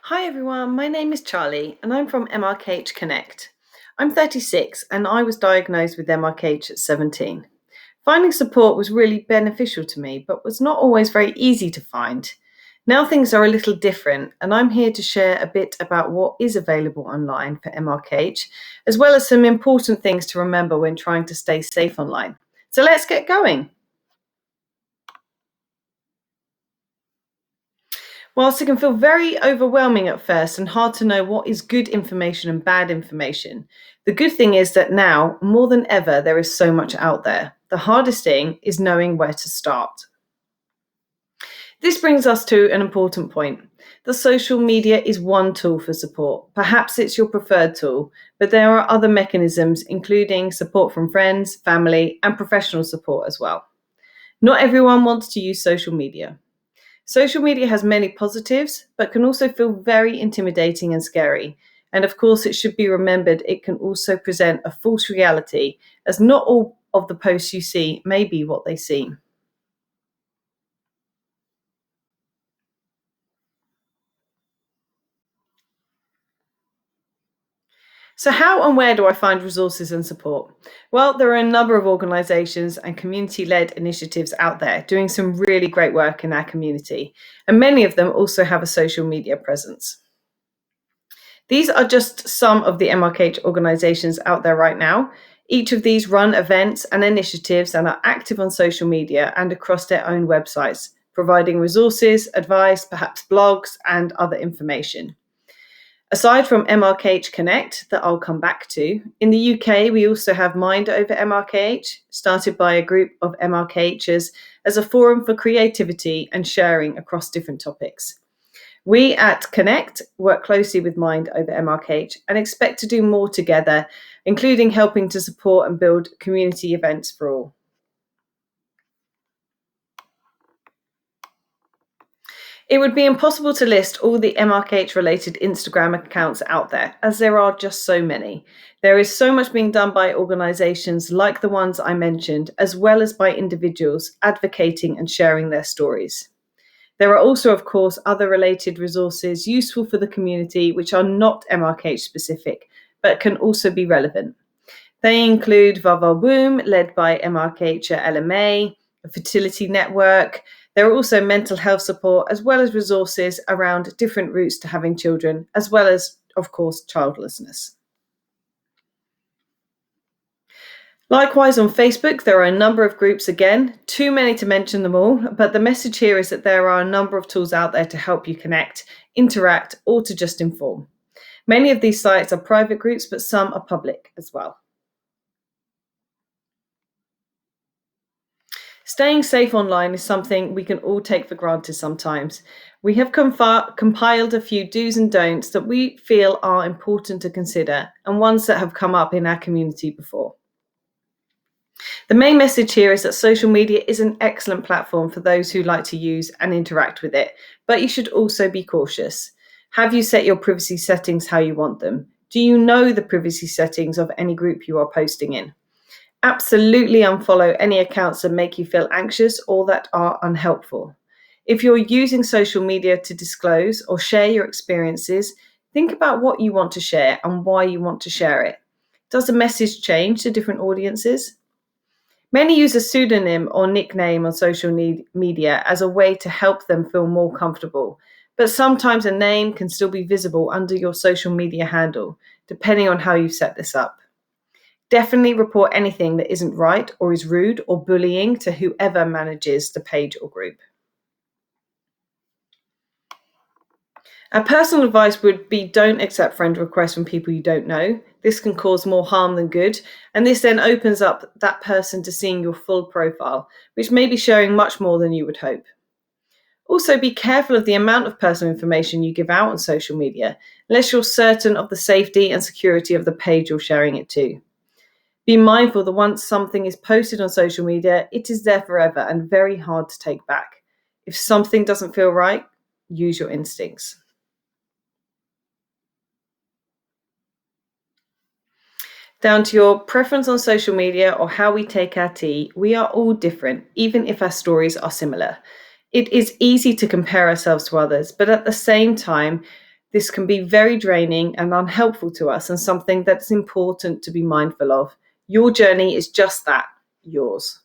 Hi everyone, my name is Charlie and I'm from MRKH Connect. I'm 36 and I was diagnosed with MRKH at 17. Finding support was really beneficial to me, but was not always very easy to find. Now things are a little different, and I'm here to share a bit about what is available online for MRKH, as well as some important things to remember when trying to stay safe online. So let's get going. Whilst it can feel very overwhelming at first and hard to know what is good information and bad information, the good thing is that now, more than ever, there is so much out there. The hardest thing is knowing where to start. This brings us to an important point. The social media is one tool for support. Perhaps it's your preferred tool, but there are other mechanisms, including support from friends, family, and professional support as well. Not everyone wants to use social media. Social media has many positives, but can also feel very intimidating and scary. And of course, it should be remembered it can also present a false reality, as not all of the posts you see may be what they seem. So, how and where do I find resources and support? Well, there are a number of organisations and community led initiatives out there doing some really great work in our community, and many of them also have a social media presence. These are just some of the MRKH organisations out there right now. Each of these run events and initiatives and are active on social media and across their own websites, providing resources, advice, perhaps blogs, and other information. Aside from MRKH Connect, that I'll come back to, in the UK we also have Mind Over MRKH, started by a group of MRKHs as a forum for creativity and sharing across different topics. We at Connect work closely with Mind Over MRKH and expect to do more together, including helping to support and build community events for all. It would be impossible to list all the MRKH related Instagram accounts out there, as there are just so many. There is so much being done by organisations like the ones I mentioned, as well as by individuals advocating and sharing their stories. There are also, of course, other related resources useful for the community which are not MRKH specific, but can also be relevant. They include Vava Womb, led by MRKH LMA, a fertility network. There are also mental health support, as well as resources around different routes to having children, as well as, of course, childlessness. Likewise, on Facebook, there are a number of groups again, too many to mention them all, but the message here is that there are a number of tools out there to help you connect, interact, or to just inform. Many of these sites are private groups, but some are public as well. Staying safe online is something we can all take for granted sometimes. We have compiled a few do's and don'ts that we feel are important to consider, and ones that have come up in our community before. The main message here is that social media is an excellent platform for those who like to use and interact with it, but you should also be cautious. Have you set your privacy settings how you want them? Do you know the privacy settings of any group you are posting in? Absolutely unfollow any accounts that make you feel anxious or that are unhelpful. If you're using social media to disclose or share your experiences, think about what you want to share and why you want to share it. Does the message change to different audiences? Many use a pseudonym or nickname on social media as a way to help them feel more comfortable, but sometimes a name can still be visible under your social media handle, depending on how you set this up. Definitely report anything that isn't right or is rude or bullying to whoever manages the page or group. Our personal advice would be don't accept friend requests from people you don't know. This can cause more harm than good, and this then opens up that person to seeing your full profile, which may be showing much more than you would hope. Also, be careful of the amount of personal information you give out on social media, unless you're certain of the safety and security of the page you're sharing it to. Be mindful that once something is posted on social media, it is there forever and very hard to take back. If something doesn't feel right, use your instincts. Down to your preference on social media or how we take our tea, we are all different, even if our stories are similar. It is easy to compare ourselves to others, but at the same time, This can be very draining and unhelpful to us, and something that's important to be mindful of. Your journey is just that, yours.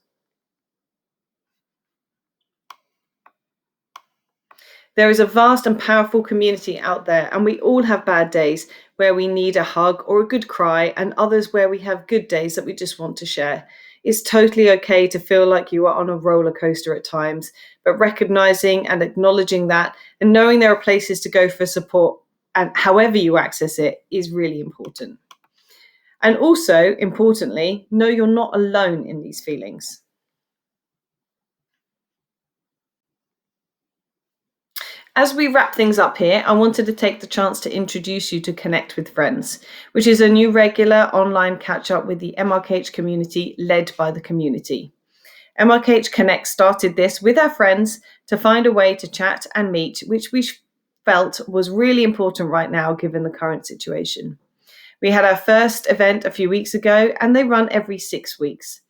There is a vast and powerful community out there, and we all have bad days where we need a hug or a good cry, and others where we have good days that we just want to share. It's totally okay to feel like you are on a roller coaster at times, but recognizing and acknowledging that and knowing there are places to go for support and however you access it is really important. And also, importantly, know you're not alone in these feelings. As we wrap things up here, I wanted to take the chance to introduce you to Connect with Friends, which is a new regular online catch up with the MRKH community led by the community. MRKH Connect started this with our friends to find a way to chat and meet, which we felt was really important right now given the current situation. We had our first event a few weeks ago, and they run every 6 weeks.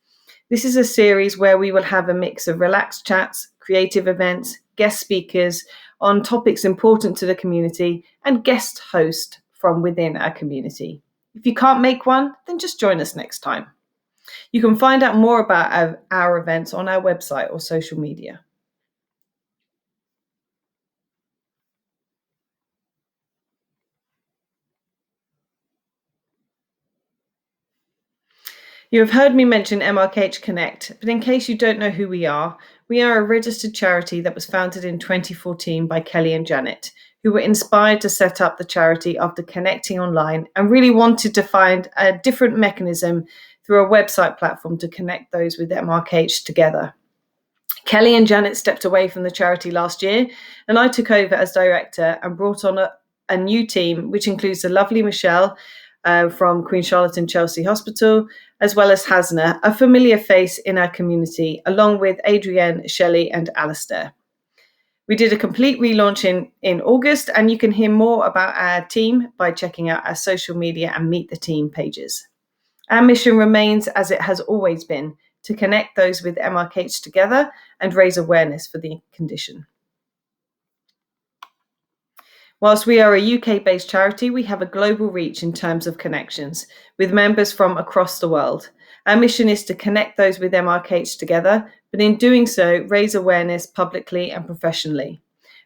This is a series where we will have a mix of relaxed chats, creative events, guest speakers on topics important to the community, and guest host from within our community. If you can't make one, then just join us next time. You can find out more about our events on our website or social media. You have heard me mention MRKH Connect, but in case you don't know who we are a registered charity that was founded in 2014 by Kelly and Janet, who were inspired to set up the charity after connecting online and really wanted to find a different mechanism through a website platform to connect those with MRKH together. Kelly and Janet stepped away from the charity last year, and I took over as director and brought on a new team, which includes the lovely Michelle from Queen Charlotte and Chelsea Hospital, as well as Hasna, a familiar face in our community, along with Adrienne, Shelley, and Alistair. We did a complete relaunch in August, and you can hear more about our team by checking out our social media and Meet the Team pages. Our mission remains as it has always been, to connect those with MRKH together and raise awareness for the condition. Whilst we are a UK-based charity, we have a global reach in terms of connections, with members from across the world. Our mission is to connect those with MRKH together, but in doing so, raise awareness publicly and professionally.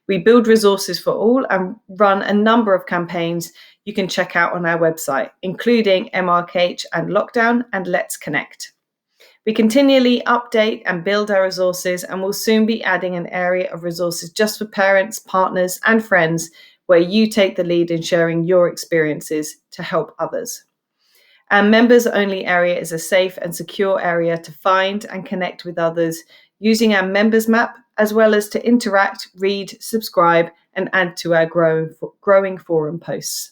We build resources for all and run a number of campaigns you can check out on our website, including MRKH and Lockdown and Let's Connect. We continually update and build our resources, and will soon be adding an area of resources just for parents, partners, and friends, where you take the lead in sharing your experiences to help others. Our members only area is a safe and secure area to find and connect with others using our members map, as well as to interact, read, subscribe, and add to our growing forum posts.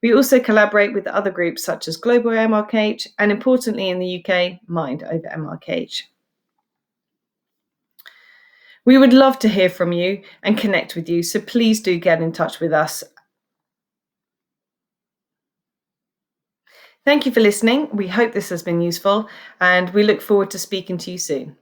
We also collaborate with other groups such as Global MRKH and, importantly in the UK, Mind Over MRKH. We would love to hear from you and connect with you, so please do get in touch with us. Thank you for listening. We hope this has been useful, and we look forward to speaking to you soon.